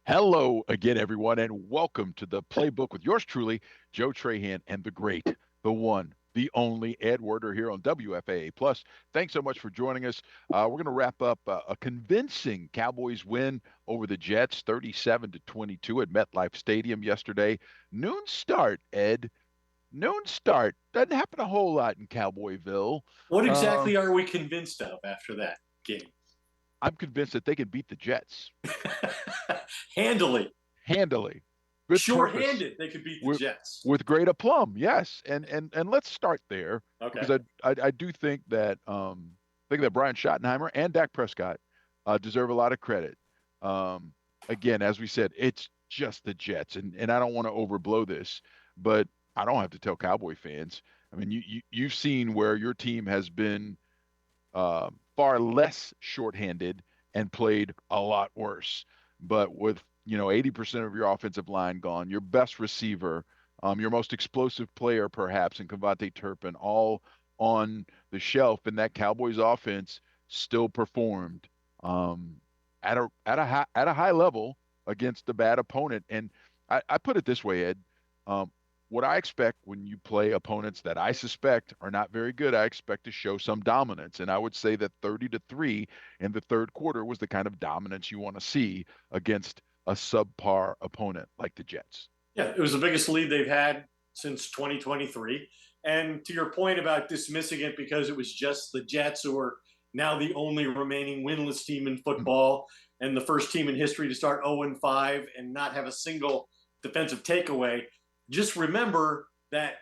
Hello again, everyone, and welcome to the Playbook with yours truly, Joe Trahan, and the great, the one, the only Ed Werder here on WFAA Plus. Thanks so much for joining us. We're going to wrap up a convincing Cowboys win over the Jets, 37-22 at MetLife Stadium yesterday. Noon start, Ed. Noon start. Doesn't happen a whole lot in Cowboyville. What Um, exactly are we convinced of after that game? I'm convinced that they can beat the Jets Handily, handily, with purpose. shorthanded, they could beat the with Jets. with great aplomb. Yes, and let's start there because Okay. I do think that Brian Schottenheimer and Dak Prescott deserve a lot of credit. Um, Again, as we said, it's just the Jets, and I don't want to overblow this, but I don't have to tell Cowboy fans. I mean, you've seen where your team has been far less shorthanded and played a lot worse. But with 80% of your offensive line gone, your best receiver, your most explosive player perhaps, and Cavante Turpin, all on the shelf, and that Cowboys offense still performed at a high level against a bad opponent. And I put it this way, Ed. Um, what I expect when you play opponents that I suspect are not very good, I expect to show some dominance. And I would say that 30-3 in the third quarter was the kind of dominance you want to see against a subpar opponent like the Jets. Yeah, it was the biggest lead they've had since 2023. And to your point about dismissing it because it was just the Jets who are now the only remaining winless team in football and the first team in history to start 0-5 and not have a single defensive takeaway, just remember that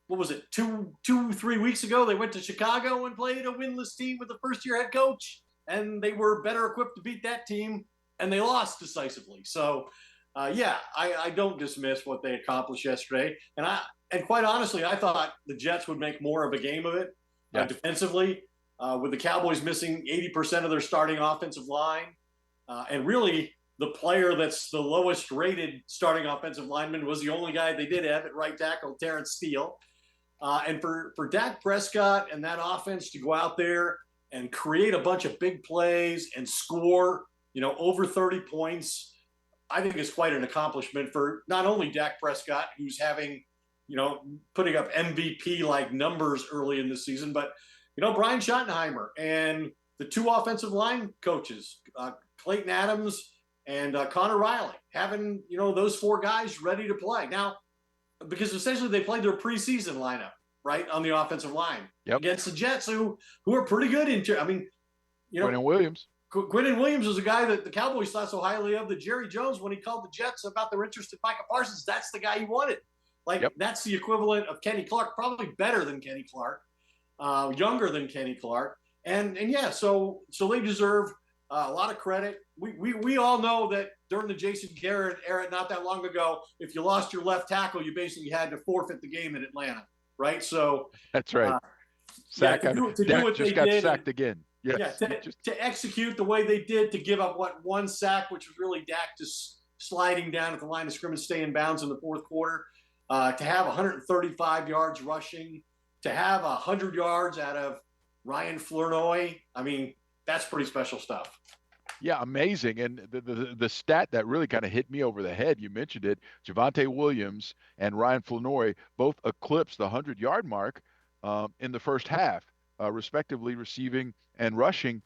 what was it, 3 weeks ago, they went to Chicago and played a winless team with the first year head coach, and they were better equipped to beat that team, and they lost decisively. So, I don't dismiss what they accomplished yesterday, and quite honestly, I thought the Jets would make more of a game of it Yeah. defensively, with the Cowboys missing 80% of their starting offensive line, and really the player that's the lowest rated starting offensive lineman was the only guy they did have at right tackle, Terrence Steele. And for Dak Prescott and that offense to go out there and create a bunch of big plays and score, over 30 points, I think is quite an accomplishment for not only Dak Prescott, who's having, putting up MVP like numbers early in the season, but, Brian Schottenheimer and the two offensive line coaches, Clayton Adams and Connor Riley, having, those four guys ready to play. Now, because essentially they played their preseason lineup, right, on the offensive line against the Jets, who are pretty good. Quentin Williams. Quentin Williams was a guy that the Cowboys thought so highly of that Jerry Jones, when he called the Jets about their interest in Micah Parsons, that's the guy he wanted. That's the equivalent of Kenny Clark, probably better than Kenny Clark, younger than Kenny Clark. So they deserve a lot of credit. We all know that during the Jason Garrett era not that long ago, if you lost your left tackle, you basically had to forfeit the game in Atlanta, right? So That's right. to do Dak what just they got did, sacked again. yeah, Yes. to execute the way they did, to give up one sack, which was really Dak just sliding down at the line of scrimmage, stay in bounds in the fourth quarter, to have 135 yards rushing, to have 100 yards out of Ryan Flournoy. I mean, that's pretty special stuff. Yeah, amazing. And the stat that really kind of hit me over the head, you mentioned it, Javante Williams and Ryan Flournoy both eclipsed the 100-yard mark in the first half, respectively receiving and rushing.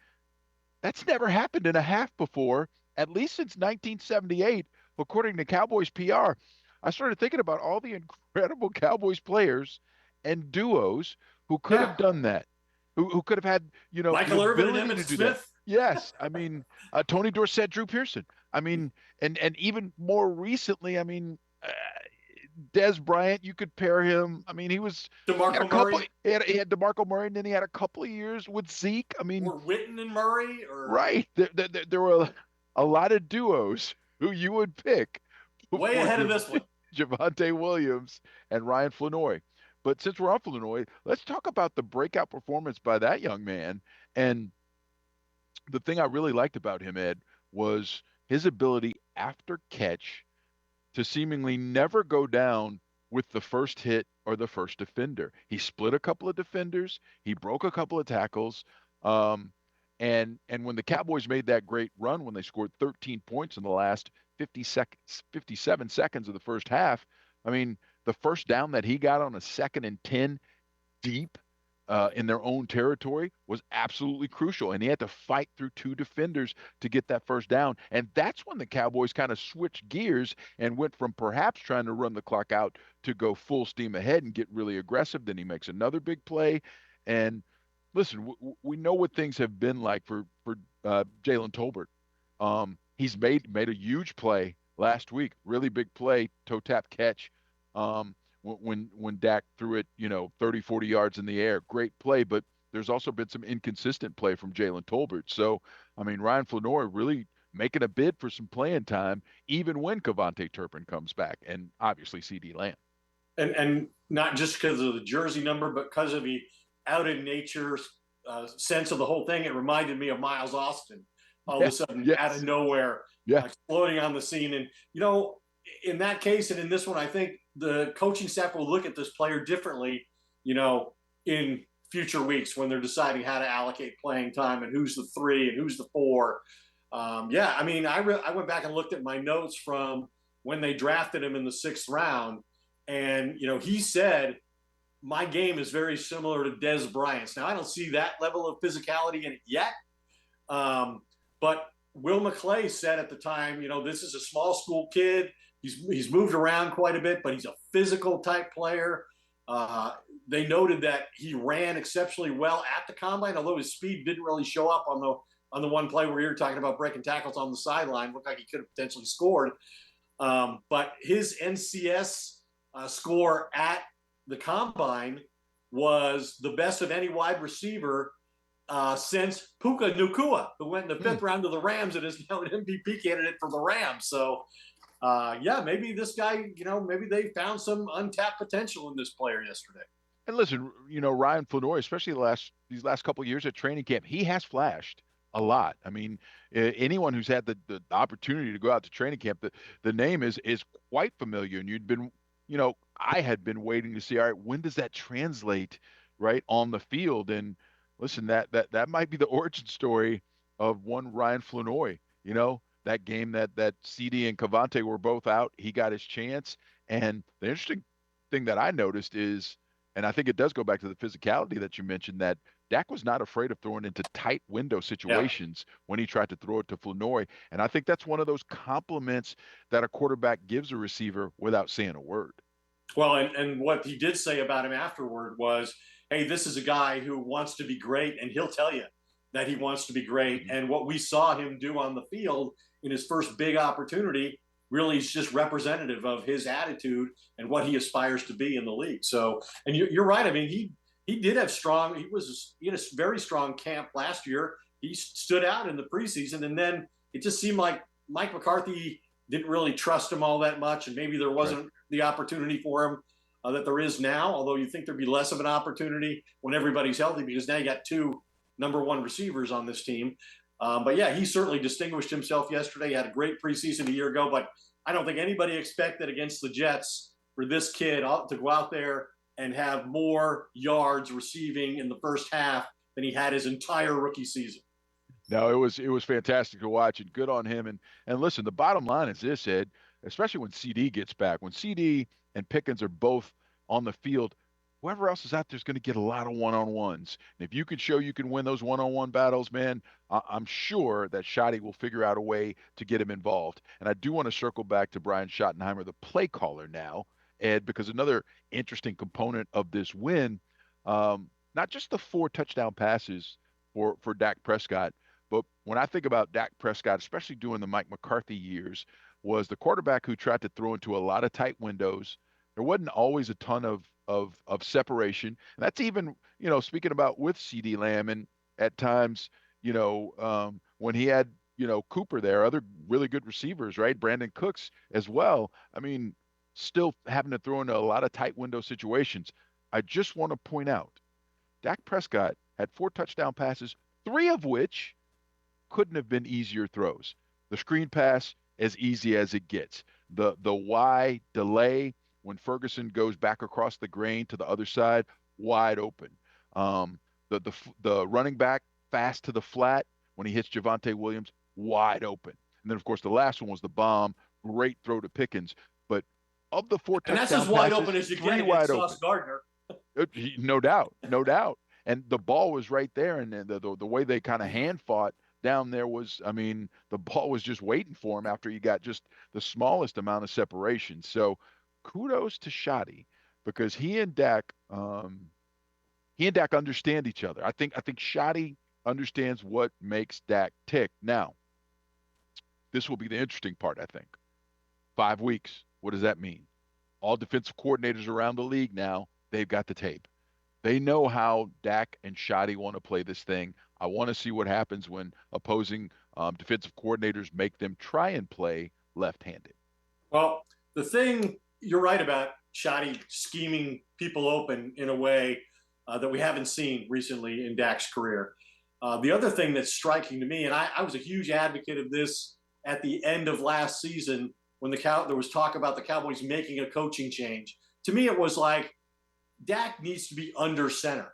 That's never happened in a half before, at least since 1978, according to Cowboys PR. I started thinking about all the incredible Cowboys players and duos who could have Yeah. done that, who could have had, the Michael Irvin and ability Emmett to do that. Smith. Yes, I mean, Tony Dorsett, Drew Pearson. I mean, and even more recently, I mean, Des Bryant, you could pair him. I mean, he had a DeMarco couple. Murray He had DeMarco Murray, and then he had a couple of years with Zeke. I mean, or Witten and Murray or right. There were a lot of duos who you would pick way before ahead of this one. Javante Williams and Ryan Flournoy. But since we're on Flournoy, let's talk about the breakout performance by that young man. And the thing I really liked about him, Ed, was his ability after catch to seemingly never go down with the first hit or the first defender. He split a couple of defenders, he broke a couple of tackles. Um, and when the Cowboys made that great run when they scored 13 points in the last 57 seconds of the first half. I mean, the first down that he got on a 2nd and 10 deep in their own territory was absolutely crucial. And he had to fight through two defenders to get that first down. And that's when the Cowboys kind of switched gears and went from perhaps trying to run the clock out to go full steam ahead and get really aggressive. Then he makes another big play. And listen, we know what things have been like for Jalen Tolbert. He's made a huge play last week, really big play, toe tap catch. When Dak threw it, 30, 40 yards in the air. Great play, but there's also been some inconsistent play from Jalen Tolbert. So, I mean, Ryan Flanoy really making a bid for some playing time, even when Cavante Turpin comes back, and obviously CD Lamb. And not just because of the jersey number, but because of the out in nature sense of the whole thing. It reminded me of Miles Austin all of a sudden yes. out of nowhere, yeah. exploding on the scene. And, in that case and in this one, I think the coaching staff will look at this player differently, in future weeks when they're deciding how to allocate playing time and who's the 3 and who's the 4. I mean, I went back and looked at my notes from when they drafted him in the 6th round. And, he said, my game is very similar to Dez Bryant's. Now, I don't see that level of physicality in it yet. But Will McClay said at the time, this is a small school kid. He's moved around quite a bit, but he's a physical type player. They noted that he ran exceptionally well at the combine, although his speed didn't really show up on the one play where you're talking about breaking tackles on the sideline. Looked like he could have potentially scored. But his NCS score at the combine was the best of any wide receiver since Puka Nacua, who went in the 5th round to the Rams and is now an MVP candidate for the Rams. So, maybe this guy, maybe they found some untapped potential in this player yesterday. And listen, Ryan Flanoy, especially these last couple of years at training camp, he has flashed a lot. I mean, anyone who's had the opportunity to go out to training camp, the name is quite familiar. And I had been waiting to see, all right, when does that translate right on the field? And listen, that might be the origin story of one Ryan Flanoy. That game that CD and Cavante were both out, he got his chance. And the interesting thing that I noticed is, and I think it does go back to the physicality that you mentioned, that Dak was not afraid of throwing into tight window situations when he tried to throw it to Flanoy. And I think that's one of those compliments that a quarterback gives a receiver without saying a word. Well, and what he did say about him afterward was, hey, this is a guy who wants to be great, and he'll tell you that he wants to be great. And what we saw him do on the field in his first big opportunity really is just representative of his attitude and what he aspires to be in the league. So, and you're right. I mean, he did have he had a very strong camp last year. He stood out in the preseason, and then it just seemed like Mike McCarthy didn't really trust him all that much, and maybe there wasn't the opportunity for him that there is now, although you think there'd be less of an opportunity when everybody's healthy, because now you got 2 number 1 receivers on this team. But yeah, he certainly distinguished himself yesterday. He had a great preseason a year ago, but I don't think anybody expected against the Jets for this kid to go out there and have more yards receiving in the first half than he had his entire rookie season. No, it was fantastic to watch, and good on him. And listen, the bottom line is this, Ed, especially when CD gets back, when CD and Pickens are both on the field, whoever else is out there is going to get a lot of one-on-ones. And if you can show you can win those one-on-one battles, man, I'm sure that Schotty will figure out a way to get him involved. And I do want to circle back to Brian Schottenheimer, the play caller now, Ed, because another interesting component of this win, not just the 4 touchdown passes for Dak Prescott, but when I think about Dak Prescott, especially during the Mike McCarthy years, was the quarterback who tried to throw into a lot of tight windows. There wasn't always a ton of separation. And that's even, speaking about with CD Lamb and at times, when he had, Cooper there, other really good receivers, right? Brandon Cooks as well. I mean, still having to throw into a lot of tight window situations. I just want to point out, Dak Prescott had 4 touchdown passes, 3 of which couldn't have been easier throws. The screen pass, as easy as it gets. The Y delay when Ferguson goes back across the grain to the other side, wide open. The running back fast to the flat when he hits Javonte Williams, wide open. And then, of course, the last one was the bomb great throw to Pickens. But of the four And that's as touchdown wide passes, open as you get three against wide open. Sauce Gardner. No doubt, no doubt. And the ball was right there, and the way they kind of hand fought down there was, I mean, the ball was just waiting for him after you got just the smallest amount of separation. So, kudos to Shoddy because he and Dak understand each other. I think Shoddy understands what makes Dak tick. Now, this will be the interesting part. I think 5 weeks. What does that mean? All defensive coordinators around the league now, they've got the tape. They know how Dak and Shoddy want to play this thing. I want to see what happens when opposing defensive coordinators make them try and play left-handed. Well, the thing you're right about Shoddy scheming people open in a way that we haven't seen recently in Dak's career. The other thing that's striking to me, and I was a huge advocate of this at the end of last season when there was talk about the Cowboys making a coaching change. To me, it was like Dak needs to be under center.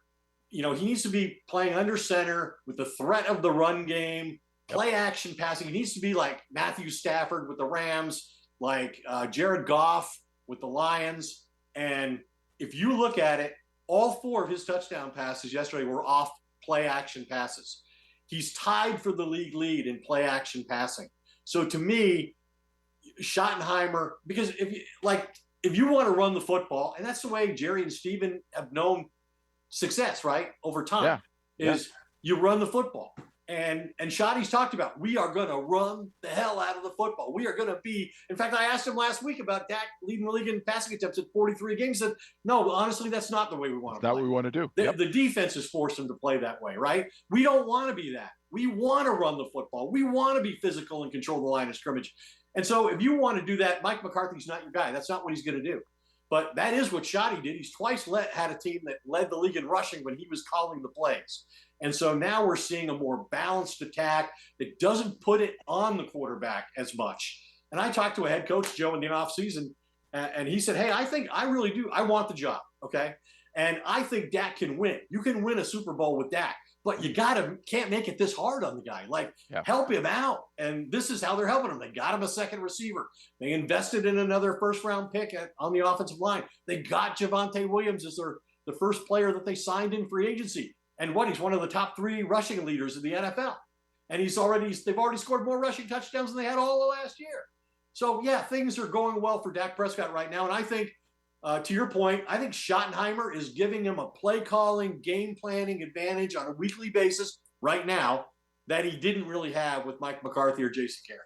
You know, he needs to be playing under center with the threat of the run game, Yep. play action passing. He needs to be like Matthew Stafford with the Rams, like Jared Goff with the Lions. And if you look at it, all four of his touchdown passes yesterday were off play action passes. He's tied for the league lead in play action passing. So to me, Schottenheimer, because if you want to run the football, and that's the way Jerry and Steven have known success, right? Over time, Yeah. Yeah. is you run the football. And Shoddy's talked about, we are going to run the hell out of the football. We are going to be, in fact, I asked him last week about Dak leading the league in passing attempts at 43 games. He said, no, honestly, that's not the way we want It's to not play. what we want to do. The, Yep. the defense has forced him to play that way, right? We don't want to be that. We want to run the football. We want to be physical and control the line of scrimmage. And so if you want to do that, Mike McCarthy's not your guy. That's not what he's going to do. But that is what Shoddy did. He's twice had a team that led the league in rushing when he was calling the plays. And so now we're seeing a more balanced attack that doesn't put it on the quarterback as much. And I talked to a head coach, Joe, in the offseason, and he said, hey, I really do. I want the job, okay? And I think Dak can win. You can win a Super Bowl with Dak, but you can't make it this hard on the guy. Like, Yeah. help him out. And this is how they're helping him. They got him a second receiver. They invested in another first-round pick on the offensive line. They got Javonte Williams as the first player that they signed in free agency. And he's one of the top 3 rushing leaders in the NFL. And they've already scored more rushing touchdowns than they had all the last year. So, yeah, things are going well for Dak Prescott right now. And I think, to your point, I think Schottenheimer is giving him a play calling, game planning advantage on a weekly basis right now that he didn't really have with Mike McCarthy or Jason Garrett.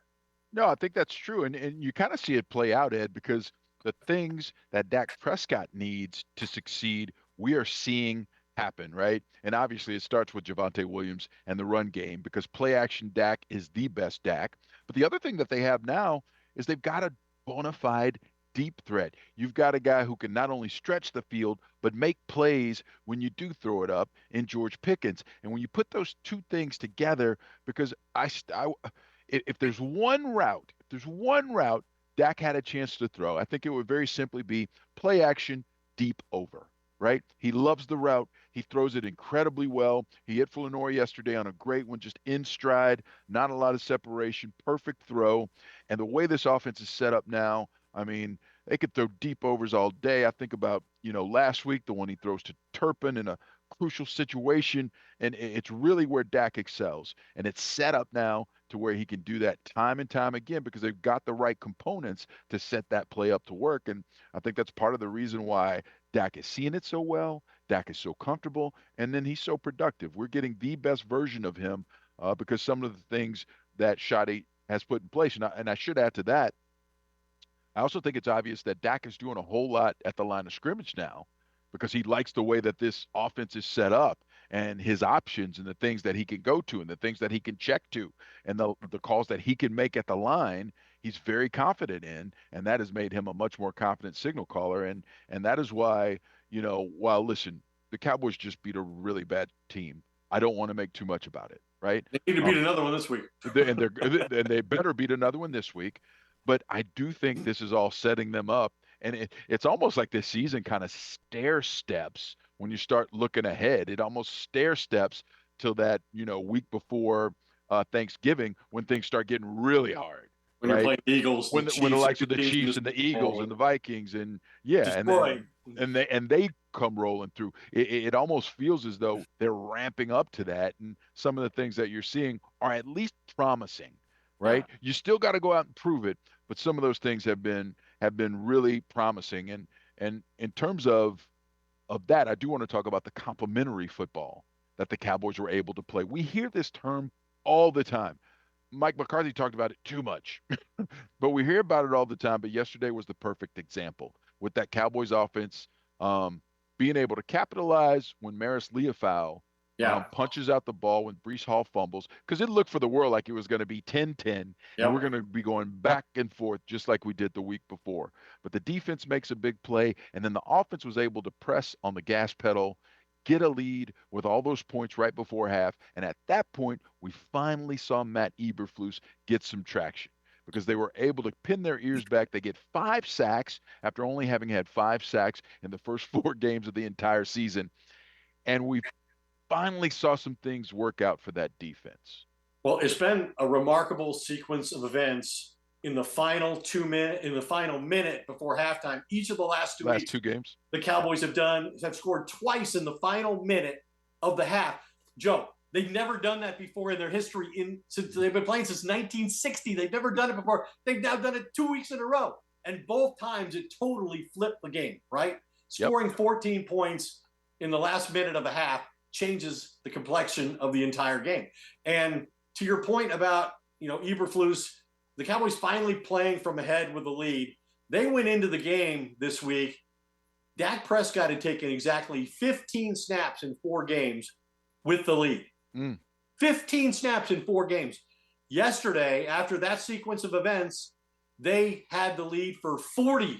No, I think that's true. And you kind of see it play out, Ed, because the things that Dak Prescott needs to succeed, we are seeing happen, right? And obviously it starts with Javonte Williams and the run game because play action Dak is the best Dak. But the other thing that they have now is they've got a bona fide deep threat. You've got a guy who can not only stretch the field, but make plays when you do throw it up in George Pickens. And when you put those two things together, because if there's one route Dak had a chance to throw, I think it would very simply be play action deep over, right? He loves the route. He throws it incredibly well. He hit Fulenor yesterday on a great one, just in stride, not a lot of separation, perfect throw. And the way this offense is set up now, I mean, they could throw deep overs all day. I think about, last week, the one he throws to Turpin in a crucial situation. And it's really where Dak excels. And it's set up now to where he can do that time and time again because they've got the right components to set that play up to work. And I think that's part of the reason why Dak is seeing it so well. Dak is so comfortable. And then he's so productive. We're getting the best version of him because some of the things that Shoddy has put in place. And I should add to that, I also think it's obvious that Dak is doing a whole lot at the line of scrimmage now because he likes the way that this offense is set up and his options and the things that he can go to and the things that he can check to and the calls that he can make at the line. He's very confident in, and that has made him a much more confident signal caller. And that is why, while listen, the Cowboys just beat a really bad team. I don't want to make too much about it, right? They need to beat another one this week. And they better beat another one this week. But I do think this is all setting them up. And it's almost like this season kind of stair steps when you start looking ahead. It almost stair steps till that, week before Thanksgiving when things start getting really hard. When you're right? playing the Eagles, the When the Chiefs, likes of the teams Chiefs just and the Eagles rolling, and the Vikings and yeah, destroying. and they come rolling through. It almost feels as though they're ramping up to that, and some of the things that you're seeing are at least promising, Yeah. right? You still got to go out and prove it, but some of those things have been really promising. And in terms of that, I do want to talk about the complementary football that the Cowboys were able to play. We hear this term all the time. Mike McCarthy talked about it too much, but we hear about it all the time. But yesterday was the perfect example with that Cowboys offense um, being able to capitalize when Maris Leofau Yeah. punches out the ball when Brees Hall fumbles, because it looked for the world like it was going to be 10-10, and we're Yep. going to be going back and forth just like we did the week before. But the defense makes a big play, and then the offense was able to press on the gas pedal, get a lead with all those points right before half. And at that point, we finally saw Matt Eberflus get some traction because they were able to pin their ears back. They get 5 sacks after only having had 5 sacks in the first 4 games of the entire season. And we finally saw some things work out for that defense. Well, it's been a remarkable sequence of events in the final 2 minute, in the final minute before halftime. Each of the last two Last weeks, 2 games. the Cowboys have scored twice in the final minute of the half. Joe, they've never done that before in their history. Since they've been playing since 1960, they've never done it before. They've now done it 2 weeks in a row, and both times it totally flipped the game. Right, Yep. scoring 14 points in the last minute of a half changes the complexion of the entire game. And to your point about Eberflus, the Cowboys finally playing from ahead with the lead. They went into the game this week. Dak Prescott had taken exactly 15 snaps in 4 games with the lead. 15 snaps in 4 games. Yesterday, after that sequence of events, they had the lead for 40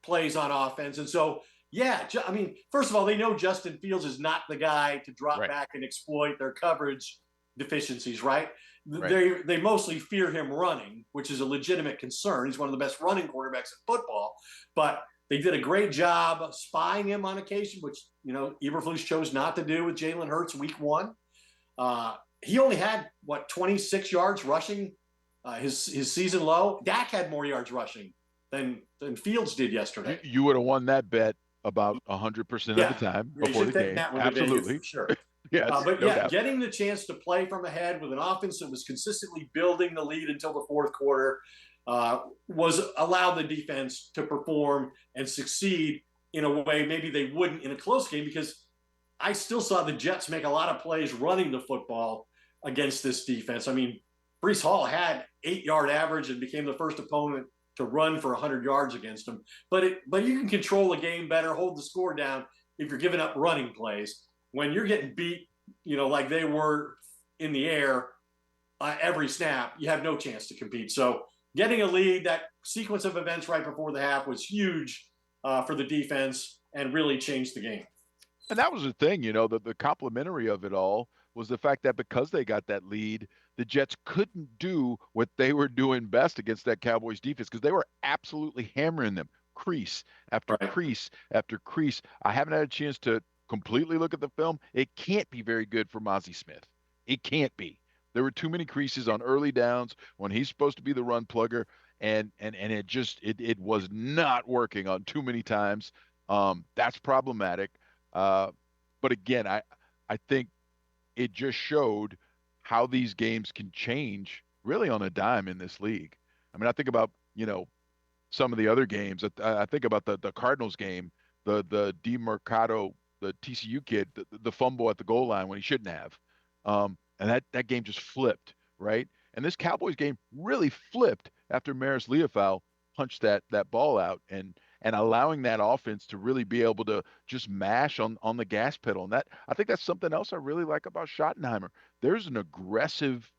plays on offense. And so, yeah, I mean, first of all, they know Justin Fields is not the guy to drop back and exploit their coverage deficiencies, right? They mostly fear him running, which is a legitimate concern. He's one of the best running quarterbacks in football, but they did a great job spying him on occasion, which Eberflus chose not to do with Jalen Hurts week 1. He only had 26 yards rushing, his season low. Dak had more yards rushing than Fields did yesterday. You would have won that bet about 100% of the time before the game. Absolutely. For sure. Yes, but no yeah, doubt. getting the chance to play from ahead with an offense that was consistently building the lead until the fourth quarter was allowed the defense to perform and succeed in a way maybe they wouldn't in a close game, because I still saw the Jets make a lot of plays running the football against this defense. I mean, Brees Hall had 8-yard average and became the first opponent to run for 100 yards against him. But you can control the game better, hold the score down if you're giving up running plays. When you're getting beat, like they were in the air every snap, you have no chance to compete. So getting a lead, that sequence of events right before the half was huge for the defense and really changed the game. And that was the thing, the complimentary of it all was the fact that because they got that lead, the Jets couldn't do what they were doing best against that Cowboys defense because they were absolutely hammering them crease after crease after crease. I haven't had a chance to completely look at the film. It can't be very good for Mozzie Smith. It can't be. There were too many creases on early downs when he's supposed to be the run plugger, and it was not working on too many times. That's problematic. But again, I think it just showed how these games can change really on a dime in this league. I mean, I think about, some of the other games. I think about the Cardinals game, the DeMercado, the TCU kid, the fumble at the goal line when he shouldn't have. And that game just flipped, right? And this Cowboys game really flipped after Maris Leofau punched that ball out and allowing that offense to really be able to just mash on the gas pedal. And that, I think that's something else I really like about Schottenheimer. There's an aggressive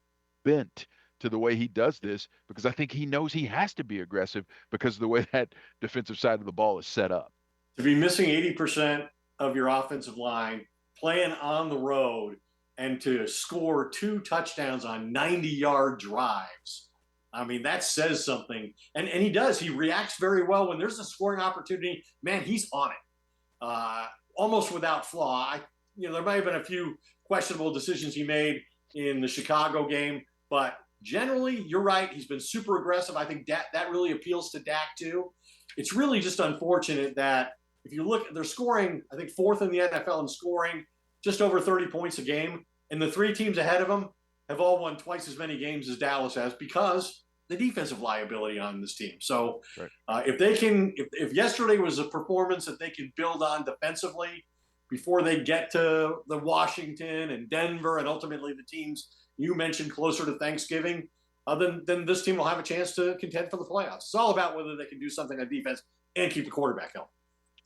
bent to the way he does this because I think he knows he has to be aggressive because of the way that defensive side of the ball is set up. To be missing 80% of your offensive line, playing on the road, and to score 2 touchdowns on 90-yard drives. I mean, that says something. And he does. He reacts very well. When there's a scoring opportunity, man, he's on it. Almost without flaw. There might have been a few questionable decisions he made in the Chicago game, but generally, you're right. He's been super aggressive. I think that really appeals to Dak too. It's really just unfortunate that if you look, they're scoring, I think, fourth in the NFL in scoring, just over 30 points a game. And the three teams ahead of them have all won twice as many games as Dallas has because the defensive liability on this team. So Right. if they can, if yesterday was a performance that they can build on defensively before they get to the Washington and Denver and ultimately the teams you mentioned closer to Thanksgiving, then this team will have a chance to contend for the playoffs. It's all about whether they can do something on defense and keep the quarterback healthy.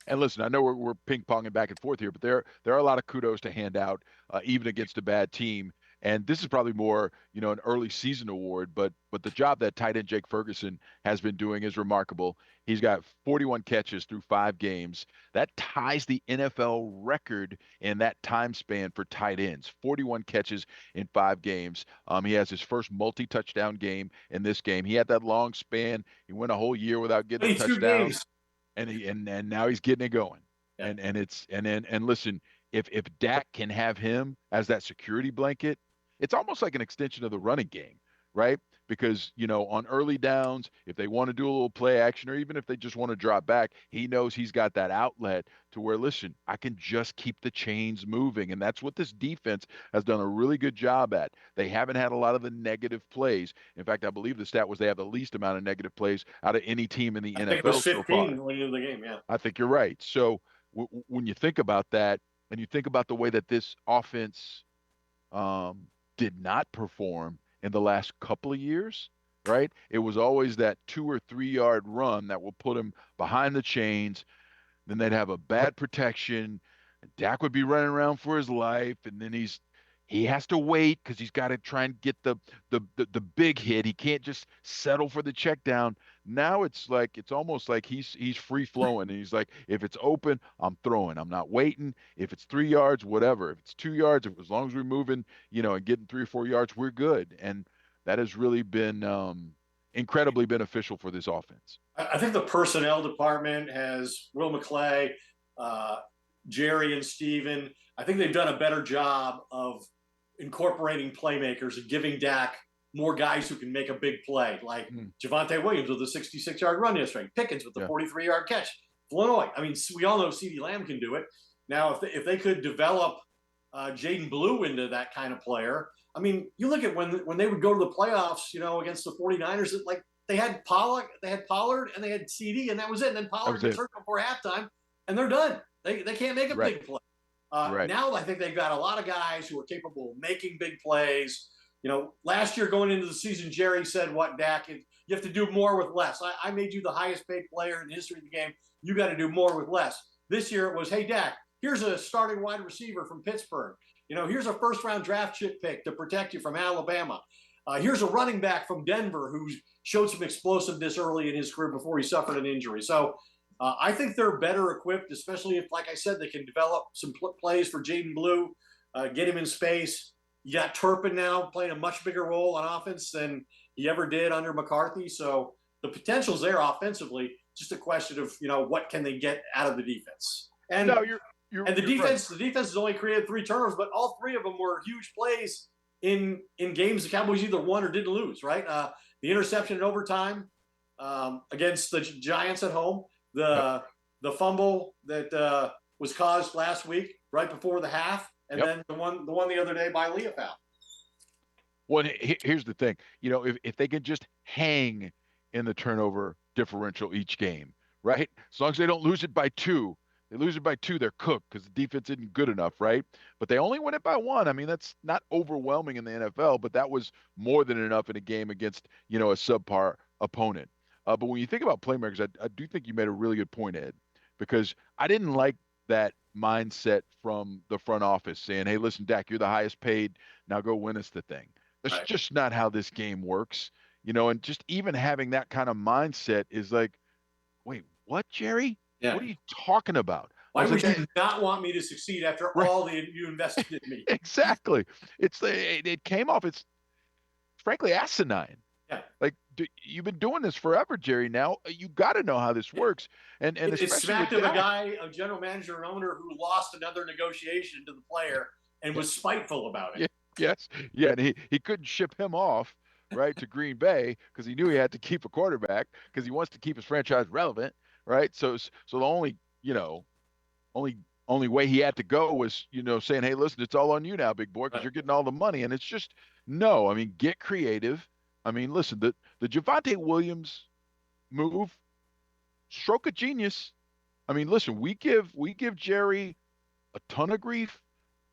And listen, I know we're ping ponging back and forth here, but there are a lot of kudos to hand out, even against a bad team. And this is probably more, an early season award, but the job that tight end Jake Ferguson has been doing is remarkable. He's got 41 catches through 5 games. That ties the NFL record in that time span for tight ends. 41 catches in 5 games. He has his first multi-touchdown game in this game. He had that long span. He went a whole year without getting a 22 touchdown. games. And now he's getting it going. Yeah. And listen, if Dak can have him as that security blanket, it's almost like an extension of the running game, right? Because, on early downs, if they want to do a little play action, or even if they just want to drop back, he knows he's got that outlet to where, listen, I can just keep the chains moving. And that's what this defense has done a really good job at. They haven't had a lot of the negative plays. In fact, I believe the stat was they have the least amount of negative plays out of any team in the I think it was NFL so far. 15 going into the game, yeah. I think you're right. So when you think about that, and you think about the way that this offense um, did not perform in the last couple of years, right? It was always that 2 or 3 yard run that will put him behind the chains. Then they'd have a bad protection. And Dak would be running around for his life, and then he has to wait because he's got to try and get the big hit. He can't just settle for the check down. Now it's almost like he's free flowing, and he's like, if it's open, I'm throwing. I'm not waiting. If it's 3 yards, whatever. If it's 2 yards, as long as we're moving, and getting 3 or 4 yards, we're good. And that has really been incredibly beneficial for this offense. I think the personnel department has Will McClay, Jerry, and Steven. I think they've done a better job of incorporating playmakers and giving Dak more guys who can make a big play, like Javonte Williams with a 66-yard run yesterday, Pickens with the 43-yard catch. Illinois. I mean, we all know CeeDee Lamb can do it. Now, if they could develop Jaden Blue into that kind of player, I mean, you look at when they would go to the playoffs, against the 49ers, like they had Pollard, and they had CD, and that was it. And then Pollard gets hurt before halftime, and they're done. They can't make a big play. Now I think they've got a lot of guys who are capable of making big plays. Last year going into the season, Jerry said, "What, Dak? You have to do more with less. I made you the highest paid player in the history of the game. You got to do more with less." This year it was, "Hey, Dak, here's a starting wide receiver from Pittsburgh. Here's a first-round draft chip pick to protect you from Alabama. Here's a running back from Denver who showed some explosiveness early in his career before he suffered an injury." So I think they're better equipped, especially if, like I said, they can develop some plays for Jaden Blue, get him in space. You got Turpin now playing a much bigger role on offense than he ever did under McCarthy. So the potential's there offensively. Just a question of, what can they get out of the defense? And no, the defense, right. The defense has only created 3 turnovers, but all 3 of them were huge plays in games the Cowboys either won or didn't lose, right? The interception in overtime against the Giants at home, the fumble that was caused last week right before the half, and then the one the other day by Leopold. Well, here's the thing. If they can just hang in the turnover differential each game, right? As long as they don't lose it by 2. They lose it by 2, they're cooked because the defense isn't good enough, right? But they only win it by 1. I mean, that's not overwhelming in the NFL, but that was more than enough in a game against, a subpar opponent. But when you think about playmakers, I do think you made a really good point, Ed, because I didn't like that mindset from the front office saying, "Hey, listen, Dak, you're the highest paid. Now go win us the thing." That's just not how this game works, and just even having that kind of mindset is like, wait, what, Jerry? Yeah. What are you talking about? Why would you not want me to succeed after all that you invested in me? Exactly. It came off. It's frankly asinine. Yeah. Like you've been doing this forever, Jerry. Now you got to know how this works. And it's smacked of a general manager and owner who lost another negotiation to the player and was spiteful about it. Yeah, yes. Yeah. And he couldn't ship him off right, to Green Bay because he knew he had to keep a quarterback because he wants to keep his franchise relevant, right? So the only, you know, only only way he had to go was, saying, "Hey, listen, it's all on you now, big boy, because Right. you're getting all the money." And it's just no. I mean, get creative. I mean, listen, the Javonte Williams move, stroke of genius. I mean, listen, we give Jerry a ton of grief,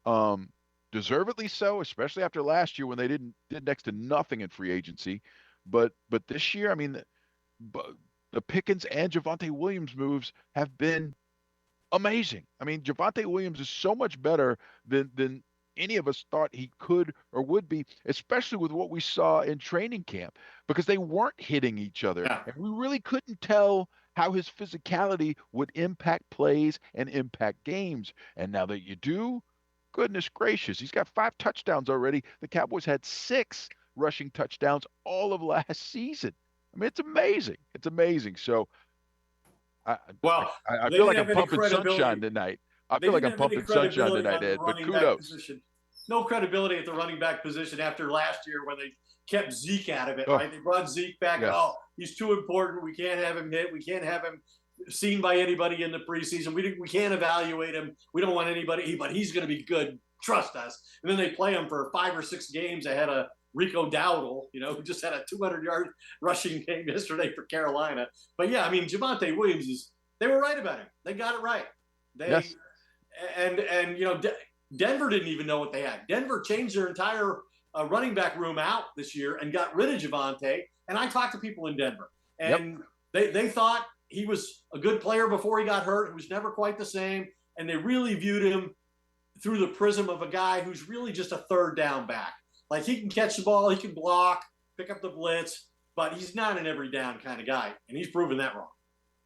um, deservedly so, especially after last year when they did next to nothing in free agency. But this year, I mean, the Pickens and Javonte Williams moves have been amazing. I mean, Javonte Williams is so much better than any of us thought he could or would be, especially with what we saw in training camp, because they weren't hitting each other, Yeah. and we really couldn't tell how his physicality would impact plays and impact games. And now that you do, goodness gracious, he's got 5 touchdowns already. The Cowboys had 6 rushing touchdowns all of last season. I mean, it's amazing. It's amazing. So I, Well, I they feel didn't like have I'm any pumping sunshine credibility. tonight. I They feel like didn't I'm have any pumping sunshine credibility tonight, on the Ed, but running back kudos. position. No credibility at the running back position after last year when they kept Zeke out of it, Oh, right? They brought Zeke back. yes. Oh, he's too important. We can't have him hit. We can't have him seen by anybody in the preseason. We can't evaluate him. We don't want anybody, but he's going to be good. Trust us. And then they play him for 5 or 6 games ahead of Rico Dowdle, who just had a 200-yard rushing game yesterday for Carolina. But yeah, I mean, Javonte Williams they were right about him. They got it right. They Yes. and Denver didn't even know what they had. Denver changed their entire running back room out this year and got rid of Javonte. And I talked to people in Denver, Yep. and they thought he was a good player before he got hurt. He was never quite the same, and they really viewed him through the prism of a guy who's really just a third down back. Like he can catch the ball, he can block, pick up the blitz, but he's not an every down kind of guy, and he's proven that wrong.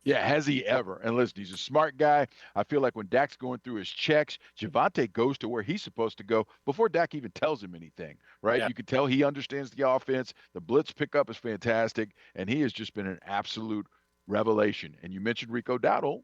Yeah, has he ever? And listen, he's a smart guy. I feel like when Dak's going through his checks, Javante goes to where he's supposed to go before Dak even tells him anything, right? Yeah. You can tell he understands the offense. The blitz pickup is fantastic, and he has just been an absolute revelation. And you mentioned Rico Dowdle.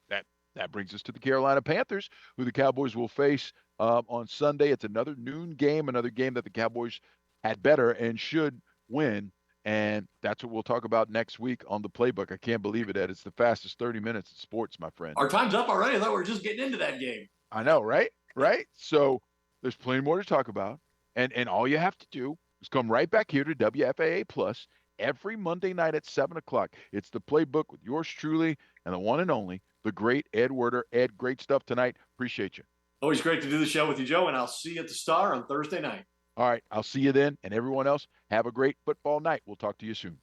That that brings us to the Carolina Panthers, who the Cowboys will face on Sunday. It's another noon game, another game that the Cowboys had better and should win. And that's what we'll talk about next week on the Playbook. I can't believe it, Ed. It's the fastest 30 minutes in sports, my friend. Our time's up already. I thought we were just getting into that game. I know, right? Right? So there's plenty more to talk about. And all you have to do is come right back here to WFAA Plus every Monday night at 7 o'clock. It's the Playbook with yours truly and the one and only, the great Ed Werder. Ed, great stuff tonight. Appreciate you. Always great to do the show with you, Joe, and I'll see you at the Star on Thursday night. All right. I'll see you then. And everyone else, have a great football night. We'll talk to you soon.